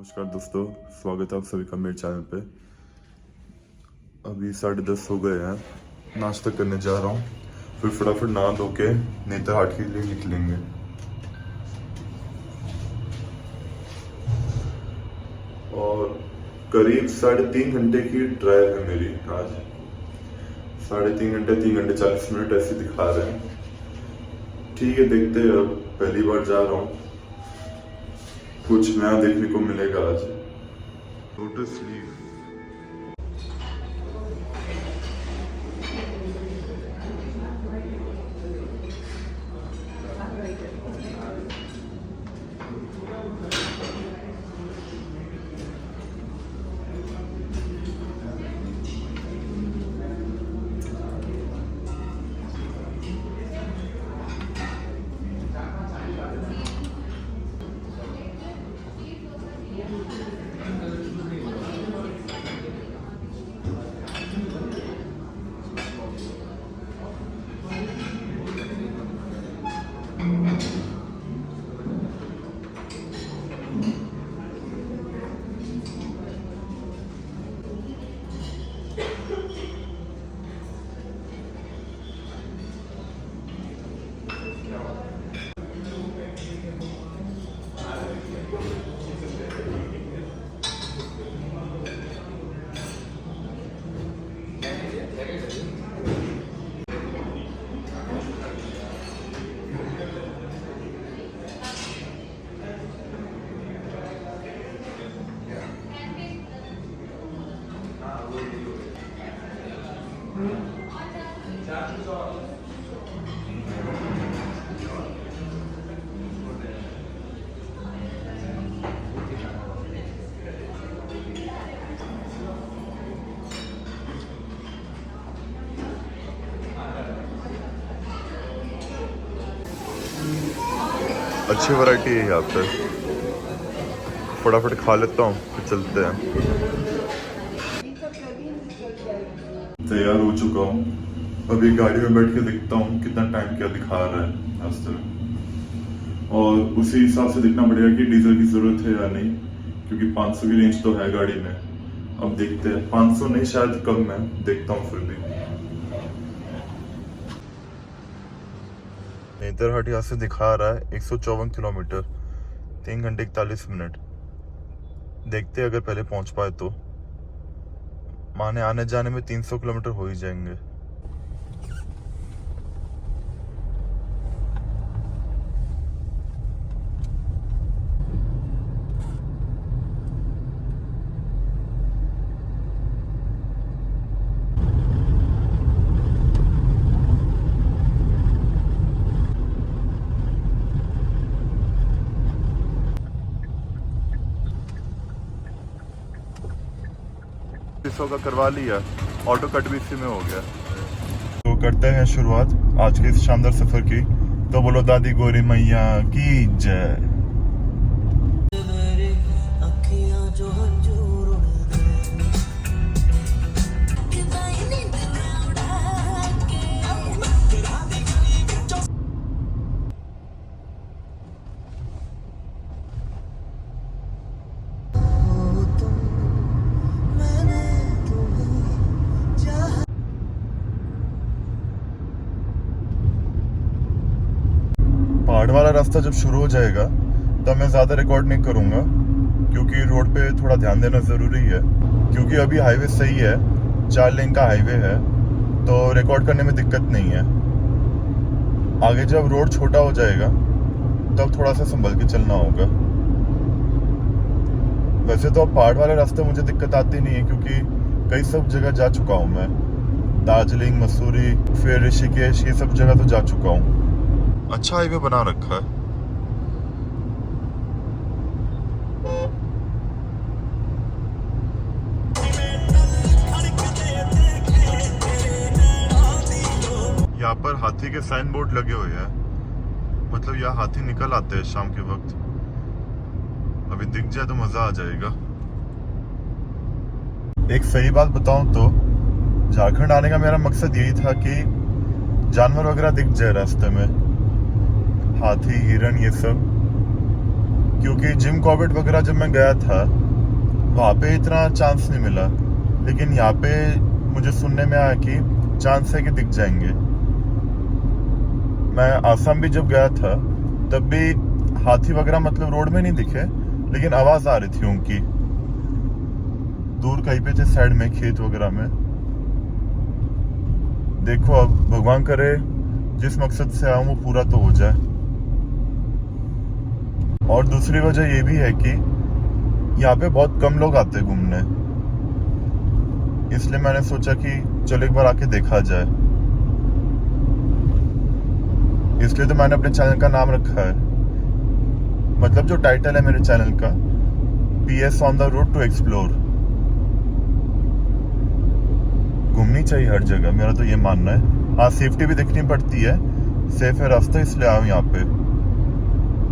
नमस्कार दोस्तों, स्वागत है आप सभी का मेरे चैनल पे। अभी 10:30 हो गए हैं, नाश्ता करने जा रहा हूँ, फिर फटाफट नहा धो के नेतरहाट के लिए निकलेंगे। और करीब 3.5 घंटे की ड्राइव है मेरी आज। 3.5 घंटे 3 घंटे 40 मिनट ऐसे दिखा रहे हैं। ठीक है, देखते हैं। अब पहली बार जा रहा हूँ, कुछ नया देखने को मिलेगा आज। लोटस लीफ अच्छी वैरायटी है यहाँ पे। फटाफट खा लेता हूँ, फिर चलते हैं। तैयार हो चुका हूँ, अभी गाड़ी में बैठ के देखता हूँ कितना टाइम क्या दिखा रहा है रास्ते में, और उसी हिसाब से देखना पड़ेगा कि डीजल की जरूरत है या नहीं, क्योंकि 500 की रेंज तो है गाड़ी में। अब देखते हैं, 500 नहीं शायद कम है, देखता हूँ फिर भी। नेतरहाट यहाँ से दिखा रहा है 154 किलोमीटर, 3 घंटे 41 मिनट। देखते हैं, अगर पहले पहुंच पाए तो। माने आने जाने में 300 किलोमीटर हो ही जाएंगे। का करवा लिया, ऑटो कट भी इसी में हो गया। तो करते हैं शुरुआत आज के इस शानदार सफर की। तो बोलो दादी गोरी मैया की जय। पहाड़ वाला रास्ता जब शुरू हो जाएगा तब मैं ज़्यादा रिकॉर्ड नहीं करूँगा, क्योंकि रोड पे थोड़ा ध्यान देना ज़रूरी है। क्योंकि अभी हाईवे सही है, 4 लेन का हाईवे है, तो रिकॉर्ड करने में दिक्कत नहीं है। आगे जब रोड छोटा हो जाएगा तब थोड़ा सा संभल के चलना होगा। वैसे तो अब पहाड़ वाले रास्ते मुझे दिक्कत आती नहीं है, क्योंकि कई सब जगह जा चुका हूँ मैं। दार्जिलिंग, मसूरी, फिर ऋषिकेश, ये सब जगह तो जा चुका हूँ। अच्छा हाईवे बना रखा है। यहाँ पर हाथी के साइन बोर्ड लगे हुए हैं, मतलब यहाँ हाथी निकल आते हैं शाम के वक्त। अभी दिख जाए तो मजा आ जाएगा। एक सही बात बताऊं तो झारखंड आने का मेरा मकसद यही था कि जानवर वगैरह दिख जाए रास्ते में, हाथी, हिरण, ये सब। क्योंकि जिम कॉर्बेट वगैरह जब मैं गया था वहाँ पे इतना चांस नहीं मिला, लेकिन यहाँ पे मुझे सुनने में आया कि चांस है कि दिख जाएंगे। मैं आसाम भी जब गया था तब भी हाथी वगैरह मतलब रोड में नहीं दिखे, लेकिन आवाज आ रही थी उनकी दूर कहीं पे थे, साइड में खेत वगैरह में। देखो अब भगवान करे जिस मकसद से आऊं वो पूरा तो हो जाए। और दूसरी वजह ये भी है कि यहाँ पे बहुत कम लोग आते हैं घूमने, इसलिए मैंने सोचा कि चलो एक बार आके देखा जाए। इसलिए तो मैंने अपने चैनल का नाम रखा है, मतलब जो टाइटल है मेरे चैनल का, PS on the road to explore. घूमनी चाहिए हर जगह, मेरा तो ये मानना है। हाँ, सेफ्टी भी देखनी पड़ती है, सेफ है रास्ता इसलिए आया हूँ यहाँ पे,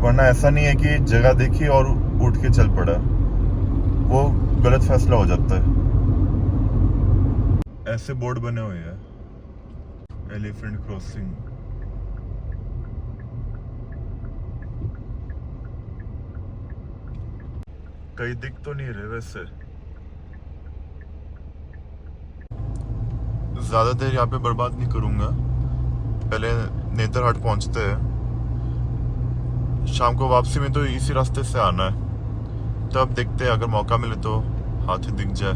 वरना ऐसा नहीं है कि जगह देखी और उठ के चल पड़ा, वो गलत फैसला हो जाता है। ऐसे बोर्ड बने हुए हैं, एलिफेंट क्रॉसिंग। कहीं दिख तो नहीं रहे वैसे। ज्यादा देर यहाँ पे बर्बाद नहीं करूंगा, पहले नेतरहाट पहुंचते हैं। शाम को वापसी में तो इसी रास्ते से आना है, तब देखते हैं अगर मौका मिले तो हाथी दिख जाए।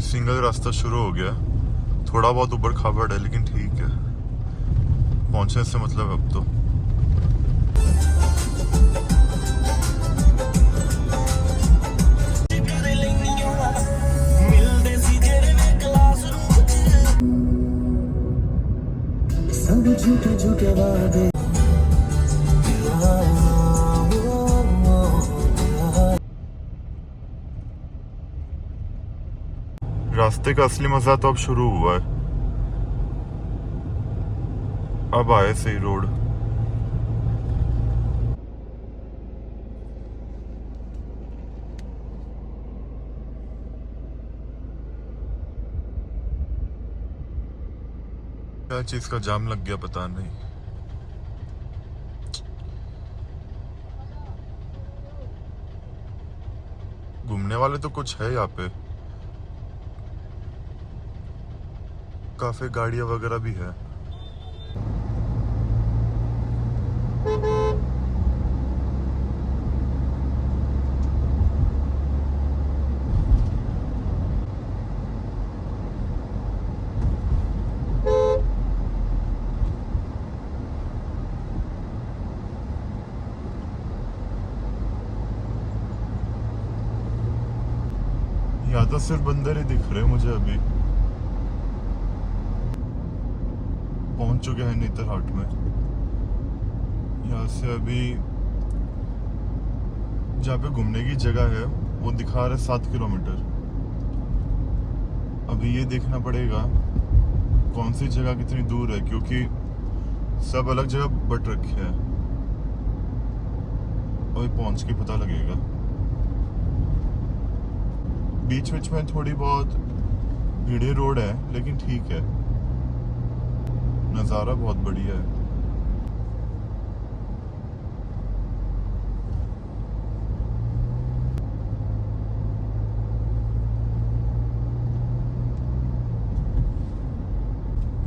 सिंगल रास्ता शुरू हो गया, थोड़ा बहुत ऊबड़ खाबड़ है लेकिन ठीक है, पहुंचने से मतलब अब तो। झूठे झूठे वादे। रास्ते का असली मजा तो अब शुरू हुआ है, अब आए सही रोड। क्या चीज का जाम लग गया पता नहीं। घूमने वाले तो कुछ है यहाँ पे, काफी गाड़ियां वगैरह भी है। यहाँ तो सिर्फ बंदर ही दिख रहे हैं मुझे। अभी पहुंच चुके हैं नेतरहाट में। यहाँ से अभी जहाँ पे घूमने की जगह है वो दिखा रहे 7 किलोमीटर। अभी ये देखना पड़ेगा कौन सी जगह कितनी दूर है, क्योंकि सब अलग जगह बट रखे हैं, और पहुंच के पता लगेगा। बीच बीच में थोड़ी बहुत भीड़े रोड है लेकिन ठीक है, नज़ारा बहुत बढ़िया है।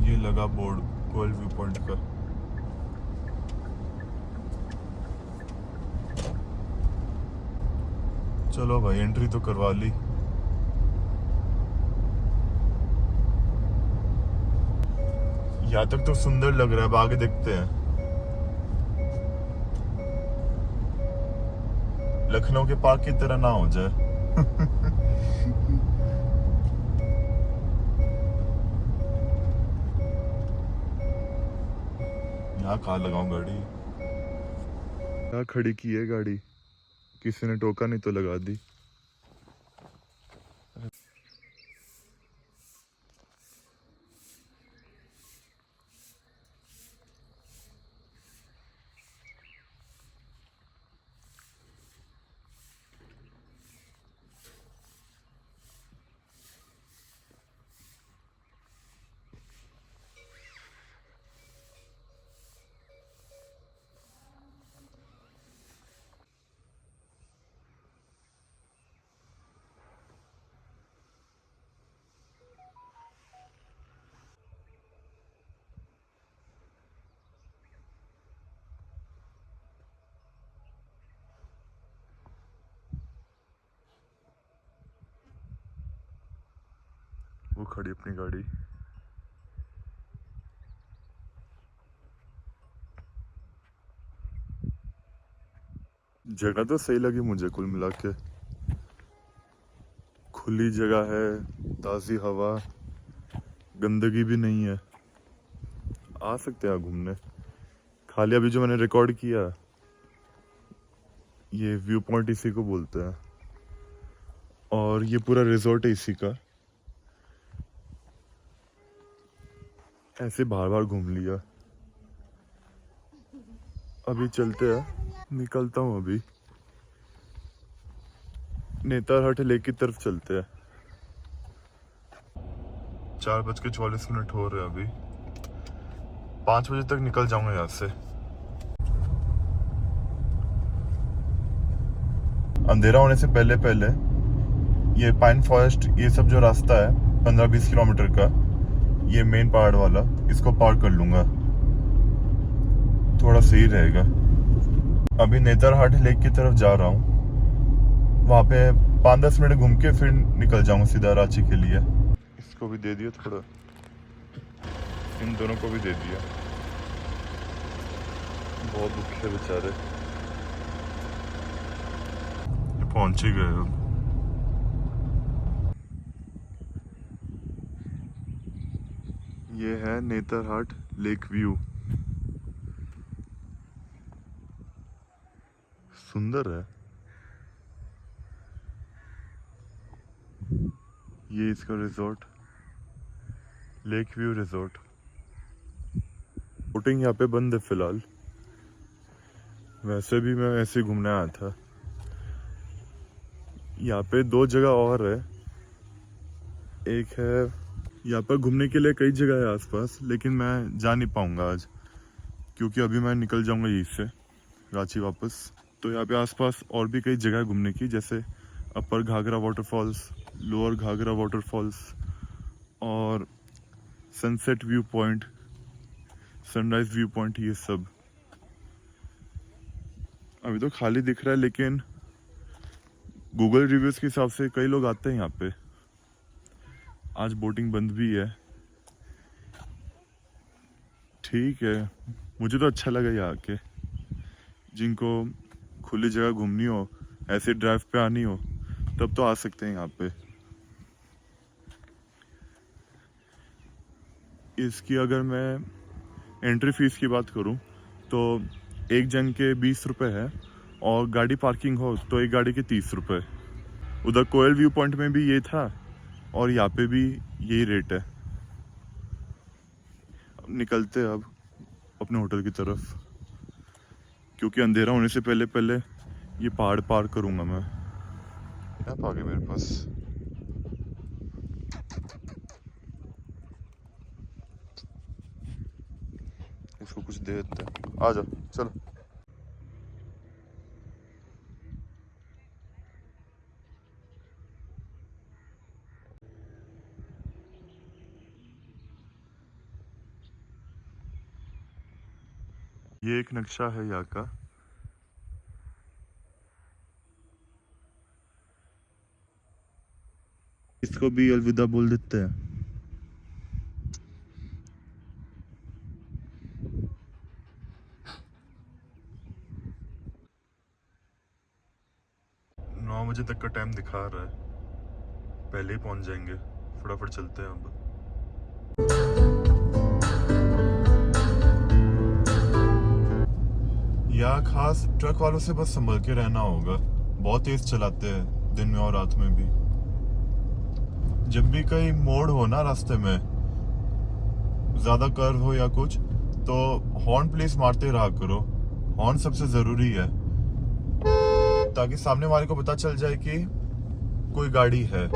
ये लगा बोर्ड गोयल व्यू पॉइंट का। चलो भाई, एंट्री तो करवा ली। यहाँ तक तो सुंदर लग रहा है, अब आगे देखते हैं। लखनऊ के पार्क की तरह ना हो जाए। यहाँ कहाँ लगाऊं गाड़ी? यहाँ खड़ी की है गाड़ी, किसी ने टोका नहीं तो लगा दी। वो खड़ी अपनी गाड़ी। जगह तो सही लगी मुझे कुल मिला के। खुली जगह है, ताज़ी हवा, गंदगी भी नहीं है, आ सकते हैं घूमने। खाली अभी जो मैंने रिकॉर्ड किया, ये व्यू पॉइंट इसी को बोलते हैं, और ये पूरा रिजॉर्ट है इसी का। ऐसे बार बार घूम लिया। अभी चलते हैं, निकलता हूँ अभी। नेतरहाट लेक की तरफ चलते हैं। 4:44 हो रहे हैं अभी। 5 बजे तक निकल जाऊंगा यहाँ से। अंधेरा होने से पहले पहले ये पाइन फॉरेस्ट, ये सब जो रास्ता है 15-20 किलोमीटर का, ये मेन पहाड़ वाला, इसको पार कर लूंगा, थोड़ा सही रहेगा। अभी नेतरहाट लेक की तरफ जा रहा हूँ। वहाँ पे 5-10 मिनट घूम के फिर निकल जाऊंगा सीधा रांची के लिए। इसको भी दे दिया थोड़ा, इन दोनों को भी दे दिया। बहुत दुखी है बेचारे। पहुंच ही गए अब। ये है नेतरहाट लेक व्यू। सुंदर है। ये इसका resort, lake view resort. Boating यहाँ पे बंद है फिलहाल। वैसे भी मैं ऐसे ही घूमने आया था। यहाँ पे 2 जगह और है। एक है, यहाँ पर घूमने के लिए कई जगह है आसपास, लेकिन मैं जा नहीं पाऊंगा आज, क्योंकि अभी मैं निकल जाऊंगा यहीं से रांची वापस। तो यहाँ पे आसपास और भी कई जगह घूमने की, जैसे upper Ghaghra waterfalls, lower Ghaghra waterfalls, और sunset view point, sunrise view point, ये सब। अभी तो खाली दिख रहा है, लेकिन गूगल रिव्यूज के हिसाब से कई लोग आते हैं यहाँ पे। आज बोटिंग बंद भी है। ठीक है, मुझे तो अच्छा लगा यहाँ आके। जिनको खुली जगह घूमनी हो, ऐसे ड्राइव पे आनी हो, तब तो आ सकते हैं यहाँ पे। इसकी अगर मैं एंट्री फीस की बात करूँ तो एक जन के 20 रुपये है, और गाड़ी पार्किंग हो तो एक गाड़ी के 30 रुपये। उधर कोयल व्यू पॉइंट में भी ये था, और यहाँ पे भी यही रेट है। अब निकलते हैं अब अपने होटल की तरफ, क्योंकि अंधेरा होने से पहले पहले ये पहाड़ पार करूँगा मैं। ऐप आ गया मेरे पास। इसको कुछ दे देते हैं। आ जाओ, चलो। ये एक नक्शा है यहाँ का। इसको भी अलविदा बोल देते हैं। नौ बजे तक का टाइम दिखा रहा है, पहले ही पहुंच जाएंगे। फटाफट चलते हैं अब। यहाँ खास ट्रक वालों से बस संभल के रहना होगा। बहुत तेज चलाते हैं दिन में और रात में भी। जब भी कहीं मोड़ हो ना रास्ते में, ज्यादा कर्व हो या कुछ, तो हॉर्न प्लीज मारते रहा करो। हॉर्न सबसे जरूरी है, ताकि सामने वाले को पता चल जाए कि कोई गाड़ी है।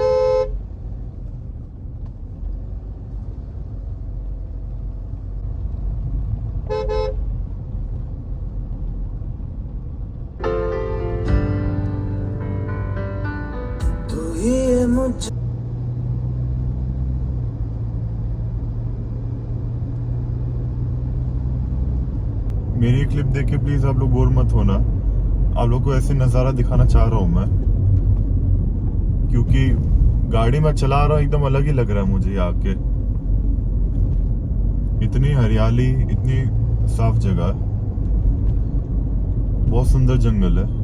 तू ही मुझ मेरी क्लिप देख के प्लीज आप लोग बोर मत होना। आप लोग को ऐसे नज़ारा दिखाना चाह रहा हूँ मैं, क्योंकि गाड़ी में चला रहा हूँ, एकदम अलग ही लग रहा है मुझे यहाँ के। इतनी हरियाली, इतनी साफ जगह, बहुत सुंदर जंगल है।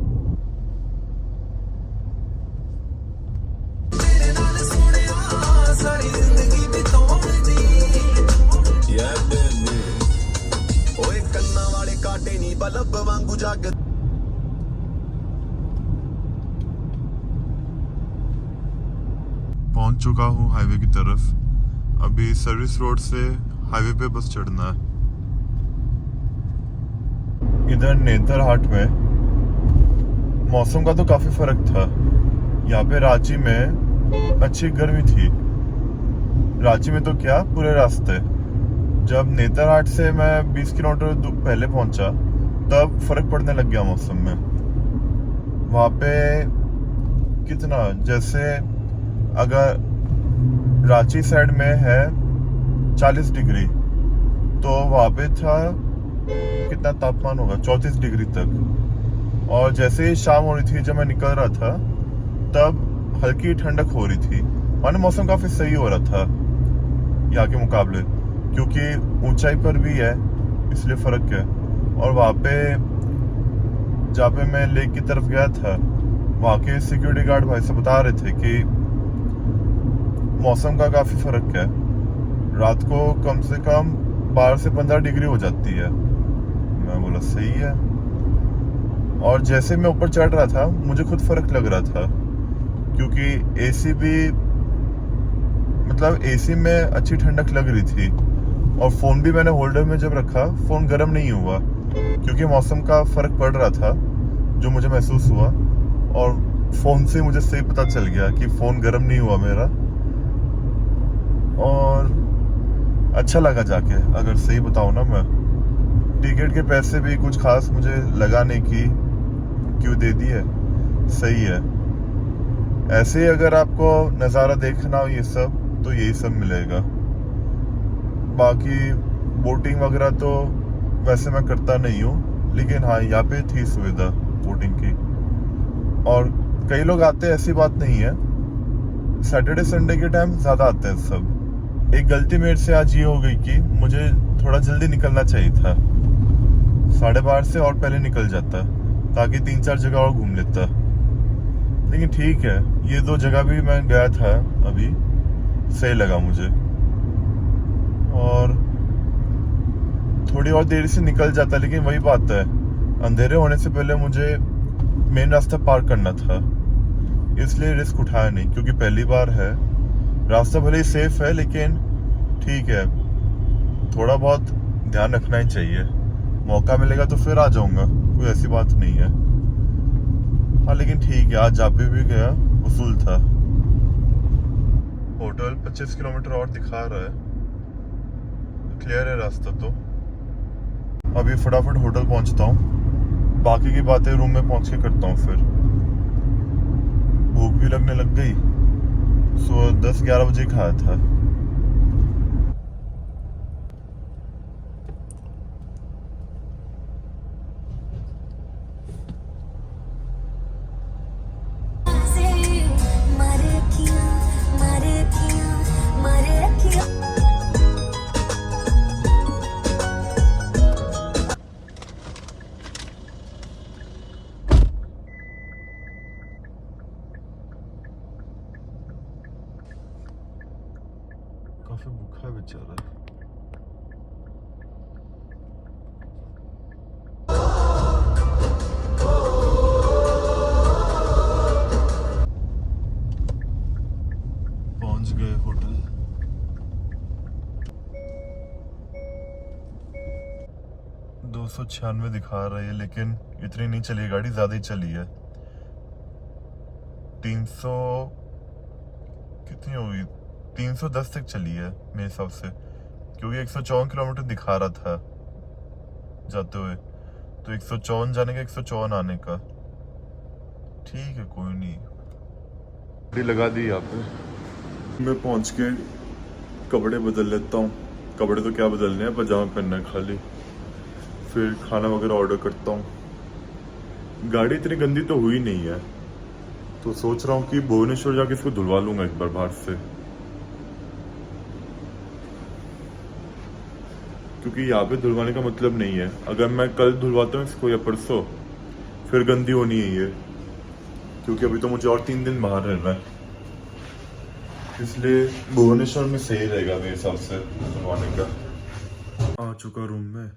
पहुंच चुका हूँ हाईवे की तरफ। अभी सर्विस रोड से हाईवे पे बस चढ़ना है। इधर नेतरहाट में मौसम का तो काफी फर्क था। यहाँ पे रांची में अच्छी गर्मी थी। रांची में तो क्या, पूरे रास्ते। जब नेतरहाट से मैं 20 किलोमीटर पहले पहुंचा तब फर्क पड़ने लग गया मौसम में। वहाँ पे कितना, जैसे अगर रांची साइड में है 40 डिग्री, तो वहाँ पे था कितना तापमान होगा, 34 डिग्री तक। और जैसे ही शाम हो रही थी, जब मैं निकल रहा था तब हल्की ठंडक हो रही थी। माने मौसम काफी सही हो रहा था यहाँ के मुकाबले, क्योंकि ऊंचाई पर भी है इसलिए फर्क है। और वहाँ पे जहाँ पे मैं लेक की तरफ गया था, वहाँ के सिक्योरिटी गार्ड भाई से बता रहे थे कि मौसम का काफी फर्क है। रात को कम से कम 12 से 15 डिग्री हो जाती है। मैं बोला सही है। और जैसे मैं ऊपर चढ़ रहा था मुझे खुद फर्क लग रहा था, क्योंकि एसी भी, मतलब एसी में अच्छी ठंडक लग रही थी। और फोन भी मैंने होल्डर में जब रखा, फोन गर्म नहीं हुआ, क्योंकि मौसम का फर्क पड़ रहा था जो मुझे महसूस हुआ। और फोन से मुझे सही पता चल गया कि फोन गर्म नहीं हुआ मेरा। और अच्छा लगा जाके, अगर सही बताऊं ना। मैं टिकट के पैसे भी कुछ खास मुझे लगा नहीं कि क्यों दे दिए, सही है। ऐसे ही अगर आपको नज़ारा देखना हो ये सब, तो यही सब मिलेगा। बाकी बोटिंग वगैरह तो वैसे मैं करता नहीं हूँ, लेकिन हाँ यहाँ पे थी सुविधा बोटिंग की। और कई लोग आते हैं, ऐसी बात नहीं है। सैटरडे संडे के टाइम ज़्यादा आते हैं सब। एक गलती मेरे से आज ये हो गई कि मुझे थोड़ा जल्दी निकलना चाहिए था। 12:30 से और पहले निकल जाता, ताकि 3-4 जगह और घूम लेता। लेकिन ठीक है, ये 2 जगह भी मैं गया था अभी, सही लगा मुझे। और थोड़ी और देर से निकल जाता, लेकिन वही बात है, अंधेरे होने से पहले मुझे मेन रास्ता पार करना था, इसलिए रिस्क उठाया नहीं। क्योंकि पहली बार है, रास्ता भले ही सेफ है, लेकिन ठीक है, थोड़ा बहुत ध्यान रखना ही चाहिए। मौका मिलेगा तो फिर आ जाऊंगा, कोई ऐसी बात नहीं है। हाँ लेकिन ठीक है, आज जहाँ पे भी गया वसूल था। होटल 25 किलोमीटर और दिखा रहा है, क्लियर है रास्ता। तो अभी फटाफट होटल पहुंचता हूँ, बाकी की बातें रूम में पहुंच के करता हूँ। फिर भूख भी लगने लग गई, सुबह 10-11 बजे खाया था। काफी भूखा है बेचारा। पहुंच गए होटल। $296 दिखा रहा है, लेकिन इतनी नहीं चली है गाड़ी, ज्यादा ही चली है। 300 कितनी होगी, 310 तक चली है मेरे हिसाब से, क्योंकि 154 किलोमीटर दिखा रहा था जाते हुए। तो 154 जाने का, 154 आने का। ठीक है, कोई नहीं। गाड़ी लगा दी यहाँ पे। मैं पहुंच के कपड़े बदल लेता हूँ। कपड़े तो क्या बदलने हैं, पजामा पहनना है खाली। फिर खाना वगैरह ऑर्डर करता हूँ। गाड़ी इतनी गंदी तो हुई नहीं है, तो सोच रहा हूँ कि भुवनेश्वर जाके इसको धुलवा लूंगा एक बार बाहर से, क्योंकि यहाँ पे धुलवाने का मतलब नहीं है। अगर मैं कल धुलवाता हूँ इसको या परसों, फिर गंदी होनी है ये, क्योंकि अभी तो मुझे और 3 दिन बाहर रहना है। इसलिए भुवनेश्वर में सही रहेगा मेरे हिसाब से धुलवाने का। आ चुका रूम में,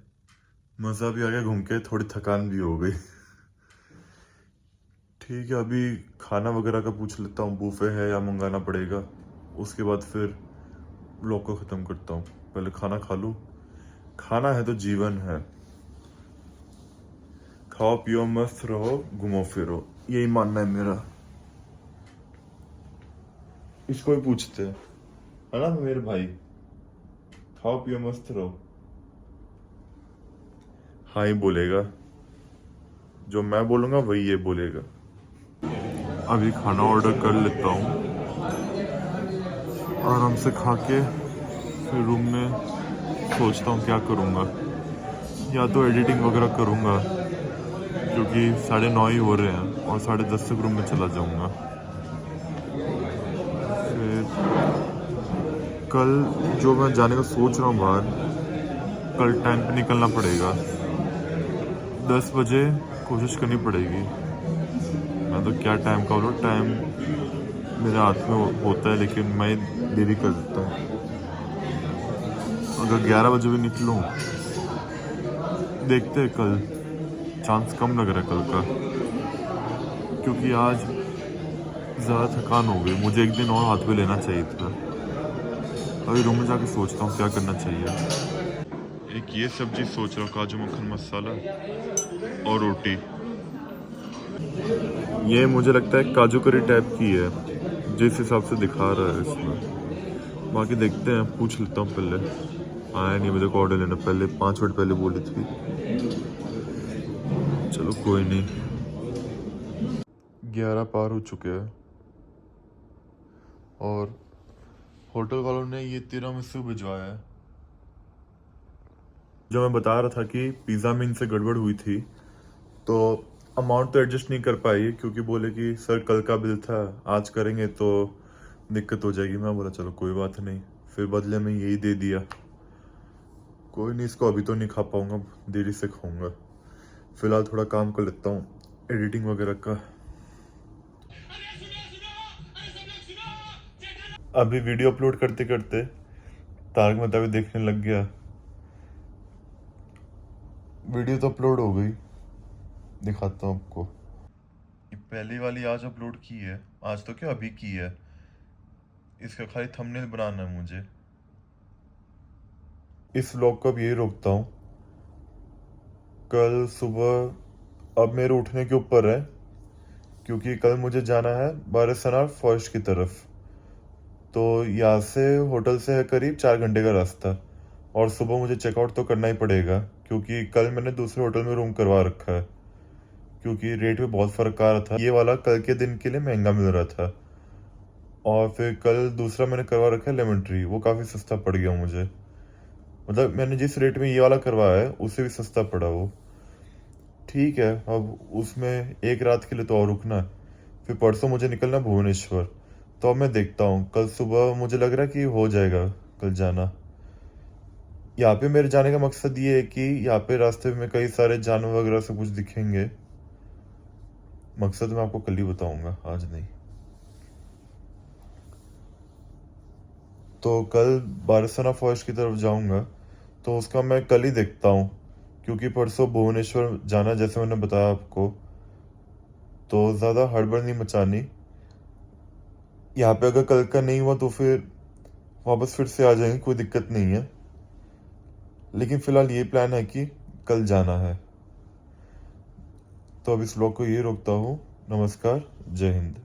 मज़ा भी आ गया घूम के, थोड़ी थकान भी हो गई। ठीक है, अभी खाना वगैरह का पूछ लेता हूँ, बूफे है या मंगाना पड़ेगा। उसके बाद फिर व्लॉग को ख़त्म करता हूँ। पहले खाना खा लूँ, खाना है तो जीवन है। खाओ पियो मस्त रहो, घूमो फिरो, यही मानना है मेरा। इसको भी पूछते हैं, है ना मेरे भाई? खाओ पियो मस्त रहो, हाँ ही बोलेगा, जो मैं बोलूँगा वही ये बोलेगा। अभी खाना ऑर्डर कर लेता हूँ, आराम से खा के फिर रूम में सोचता हूँ क्या करूँगा। या तो एडिटिंग वगैरह करूँगा, क्योंकि 9:30 ही हो रहे हैं, और 10:30 तक रूम में चला जाऊँगा। फिर कल जो मैं जाने का सोच रहा हूँ बाहर, कल टाइम पे निकलना पड़ेगा। 10 बजे कोशिश करनी पड़ेगी। मैं तो क्या टाइम का बोलूँ, टाइम मेरे हाथ में होता है, लेकिन मैं देरी कर देता हूँ। अगर 11 बजे भी निकलूँ, देखते हैं, कल चांस कम लग रहा है कल का, क्योंकि आज ज़्यादा थकान हो गई। मुझे एक दिन और हाथ में लेना चाहिए था। अभी रूम में जाके सोचता हूँ क्या करना चाहिए। एक ये सब्जी सोच रहा हूँ, काजू मक्खन मसाला और रोटी। ये मुझे लगता है काजू करी टाइप की है, जिस हिसाब से दिखा रहा है इसमें। बाकी देखते हैं, पूछ लेता हूँ पहले। आया नहीं मेरे को ऑर्डर लेना, पहले 5 मिनट पहले बोली थी। चलो कोई नहीं। 11 पार हो चुके हैं, और होटल वालों ने ये तिरामिसू भिजवाया है। जो मैं बता रहा था कि पिज़्ज़ा में इनसे गड़बड़ हुई थी, तो अमाउंट तो एडजस्ट नहीं कर पाई, क्योंकि बोले कि सर कल का बिल था, आज करेंगे तो दिक्कत हो जाएगी। मैं बोला चलो कोई बात नहीं, फिर बदले में यही दे दिया। कोई नहीं, इसको अभी तो नहीं खा पाऊंगा, देरी से खाऊंगा। फिलहाल थोड़ा काम कर लेता हूँ एडिटिंग वगैरह का। अभी वीडियो अपलोड करते करते तारक मेहता भी देखने लग गया। वीडियो तो अपलोड हो गई, दिखाता हूँ आपको। ये पहली वाली आज अपलोड की है, आज तो क्या अभी की है। इसका खाली थंबनेल बनाना है मुझे। इस व्लॉग को अब यही रोकता हूँ। कल सुबह अब मेरे उठने के ऊपर है, क्योंकि कल मुझे जाना है बारिस्ताना फॉरेस्ट की तरफ। तो यहाँ से होटल से है करीब 4 घंटे का रास्ता, और सुबह मुझे चेकआउट तो करना ही पड़ेगा, क्योंकि कल मैंने दूसरे होटल में रूम करवा रखा है, क्योंकि रेट में बहुत फ़र्क आ रहा था। ये वाला कल के दिन के लिए महंगा मिल रहा था, और फिर कल दूसरा मैंने करवा रखा है लेमन ट्री, वो काफ़ी सस्ता पड़ गया मुझे। मतलब मैंने जिस रेट में ये वाला करवाया है उससे भी सस्ता पड़ा वो। ठीक है, अब उसमें एक रात के लिए तो और रुकना है। फिर परसों मुझे निकलना भुवनेश्वर, तो अब मैं देखता हूँ। कल सुबह मुझे लग रहा है कि हो जाएगा कल जाना। यहाँ पे मेरे जाने का मकसद ये है कि यहाँ पे रास्ते में कई सारे जानवर वगैरह सब कुछ दिखेंगे। मकसद मैं आपको कल ही बताऊंगा, आज नहीं। तो कल बारिस्ताना फॉरेस्ट की तरफ जाऊंगा, तो उसका मैं कल ही देखता हूँ, क्योंकि परसों भुवनेश्वर जाना, जैसे मैंने बताया आपको। तो ज़्यादा हड़बड़ नहीं मचानी। यहाँ पे अगर कल का नहीं हुआ तो फिर वापस फिर से आ जाएंगे, कोई दिक्कत नहीं है। लेकिन फिलहाल ये प्लान है कि कल जाना है। तो अब इस व्लॉग को ये रोकता हूँ। नमस्कार, जय हिंद।